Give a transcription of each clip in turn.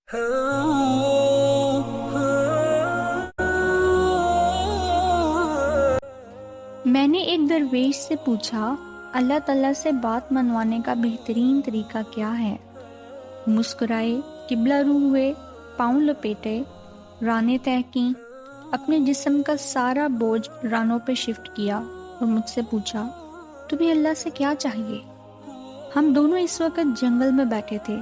میں نے ایک درویش سے پوچھا اللہ تعالیٰ سے بات منوانے کا بہترین طریقہ کیا ہے؟ مسکرائے، قبلہ رو ہوئے، پاؤں لپیٹے، رانیں طے کیں، اپنے جسم کا سارا بوجھ رانوں پہ شفٹ کیا اور مجھ سے پوچھا تمہیں اللہ سے کیا چاہیے؟ ہم دونوں اس وقت جنگل میں بیٹھے تھے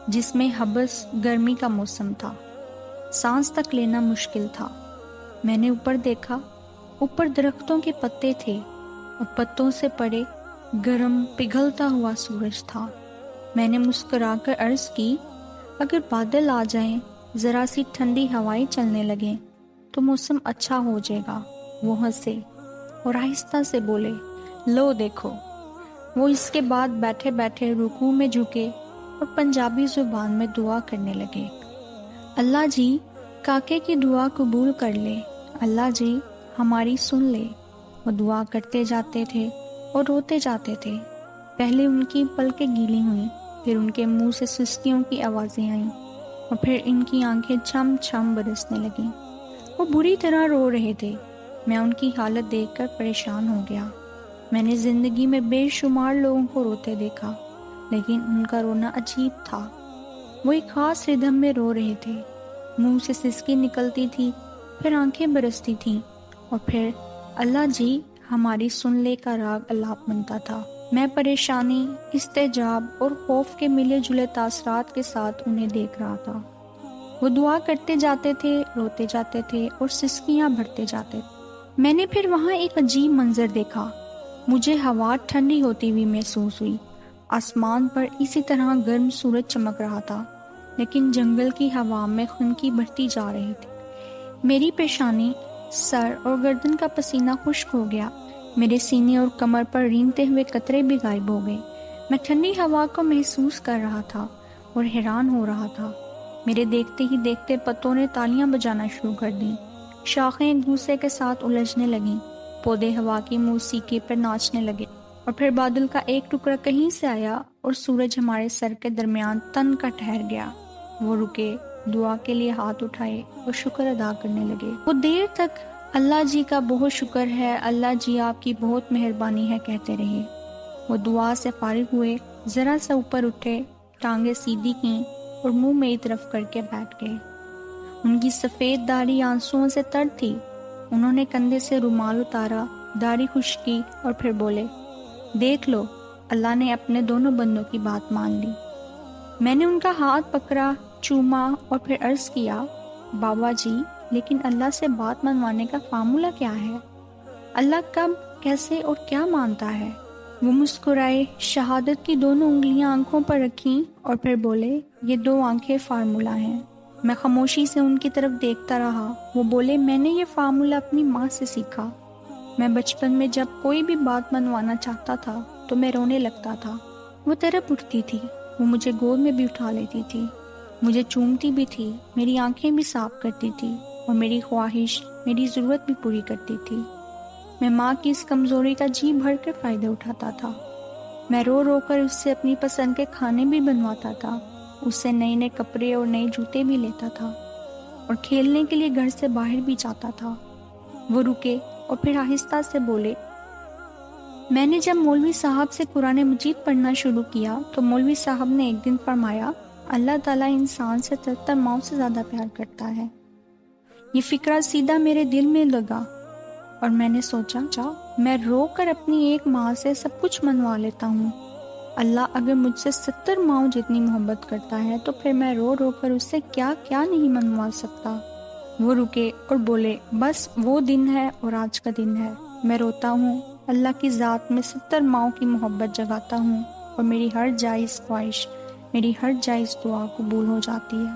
جس میں حبس گرمی کا موسم تھا، سانس تک لینا مشکل تھا۔ میں نے اوپر دیکھا، اوپر درختوں کے پتے تھے اور پتوں سے پڑے گرم پگھلتا ہوا سورج تھا۔ میں نے مسکرا کر عرض کی اگر بادل آ جائیں، ذرا سی ٹھنڈی ہوائیں چلنے لگیں تو موسم اچھا ہو جائے گا۔ وہ ہنسے اور آہستہ سے بولے لو دیکھو۔ وہ اس کے بعد بیٹھے بیٹھے رکوع میں جھکے اور پنجابی زبان میں دعا کرنے لگے، اللہ جی کاکے کی دعا قبول کر لے، اللہ جی ہماری سن لے۔ وہ دعا کرتے جاتے تھے اور روتے جاتے تھے۔ پہلے ان کی پلکیں گیلی ہوئیں، پھر ان کے منہ سے سسکیوں کی آوازیں آئیں اور پھر ان کی آنکھیں چھم چھم برسنے لگیں۔ وہ بری طرح رو رہے تھے۔ میں ان کی حالت دیکھ کر پریشان ہو گیا۔ میں نے زندگی میں بے شمار لوگوں کو روتے دیکھا، لیکن ان کا رونا عجیب تھا۔ وہ ایک خاص ردھم میں رو رہے تھے، منہ سے سسکی نکلتی تھی، پھر آنکھیں برستی تھیں اور پھر اللہ جی ہماری سن لے کا راگ الاپ بنتا تھا۔ میں پریشانی، استحجاب اور خوف کے ملے جلے تاثرات کے ساتھ انہیں دیکھ رہا تھا۔ وہ دعا کرتے جاتے تھے، روتے جاتے تھے اور سسکیاں بھرتے جاتے تھے۔ میں نے پھر وہاں ایک عجیب منظر دیکھا۔ مجھے ہوا ٹھنڈی ہوتی ہوئی محسوس ہوئی۔ آسمان پر اسی طرح گرم سورج چمک رہا تھا، لیکن جنگل کی ہوا میں خنکی بڑھتی جا رہی تھی۔ میری پیشانی، سر اور گردن کا پسینہ خشک ہو گیا۔ میرے سینے اور کمر پر رینگتے ہوئے قطرے بھی غائب ہو گئے۔ میں ٹھنڈی ہوا کو محسوس کر رہا تھا اور حیران ہو رہا تھا۔ میرے دیکھتے ہی دیکھتے پتوں نے تالیاں بجانا شروع کر دیں، شاخیں ایک دوسرے کے ساتھ الجھنے لگیں، پودے ہوا کی موسیقی پر ناچنے لگے، اور پھر بادل کا ایک ٹکڑا کہیں سے آیا اور سورج ہمارے سر کے درمیان تن کا ٹھہر گیا۔ وہ رکے، دعا کے لیے ہاتھ اٹھائے اور شکر ادا کرنے لگے۔ وہ دیر تک اللہ جی کا بہت شکر ہے، اللہ جی آپ کی بہت مہربانی ہے کہتے رہے۔ وہ دعا سے فارغ ہوئے، ذرا سا اوپر اٹھے، ٹانگیں سیدھی کیں اور منہ میری طرف کر کے بیٹھ گئے۔ ان کی سفید داڑھی آنسوؤں سے تر تھی۔ انہوں نے کندھے سے رومال اتارا، داڑھی خشک کی اور پھر بولے دیکھ لو اللہ نے اپنے دونوں بندوں کی بات مان لی۔ میں نے ان کا ہاتھ پکڑا، چوما اور پھر عرض کیا بابا جی لیکن اللہ سے بات منوانے کا فارمولہ کیا ہے؟ اللہ کب، کیسے اور کیا مانتا ہے؟ وہ مسکرائے، شہادت کی دونوں انگلیاں آنکھوں پر رکھیں اور پھر بولے یہ دو آنکھیں فارمولہ ہیں۔ میں خاموشی سے ان کی طرف دیکھتا رہا۔ وہ بولے میں نے یہ فارمولہ اپنی ماں سے سیکھا۔ میں بچپن میں جب کوئی بھی بات منوانا چاہتا تھا تو میں رونے لگتا تھا۔ وہ تڑپ اٹھتی تھی، وہ مجھے گود میں بھی اٹھا لیتی تھی، مجھے چومتی بھی تھی، میری آنکھیں بھی صاف کرتی تھی اور میری خواہش، میری ضرورت بھی پوری کرتی تھی۔ میں ماں کی اس کمزوری کا جی بھر کر فائدہ اٹھاتا تھا۔ میں رو رو کر اس سے اپنی پسند کے کھانے بھی بنواتا تھا، اس سے نئے نئے کپڑے اور نئے جوتے بھی لیتا تھا اور کھیلنے کے لیے گھر سے باہر بھی جاتا تھا۔ وہ رکے اور پھر آہستہ سے بولے میں نے جب مولوی صاحب سے قرآن مجید پڑھنا شروع کیا تو مولوی صاحب نے ایک دن فرمایا اللہ تعالیٰ انسان سے 73 ماؤں سے زیادہ پیار کرتا ہے۔ یہ فکرہ سیدھا میرے دل میں لگا اور میں نے سوچا میں رو کر اپنی ایک ماں سے سب کچھ منوا لیتا ہوں، اللہ اگر مجھ سے 70 ماؤں جتنی محبت کرتا ہے تو پھر میں رو رو کر اس سے کیا کیا نہیں منوا سکتا۔ وہ رکے اور بولے بس وہ دن ہے اور آج کا دن ہے۔ میں روتا ہوں، اللہ کی ذات میں 70 ماؤں کی محبت جگاتا ہوں اور میری ہر جائز خواہش، میری ہر جائز دعا قبول ہو جاتی ہے۔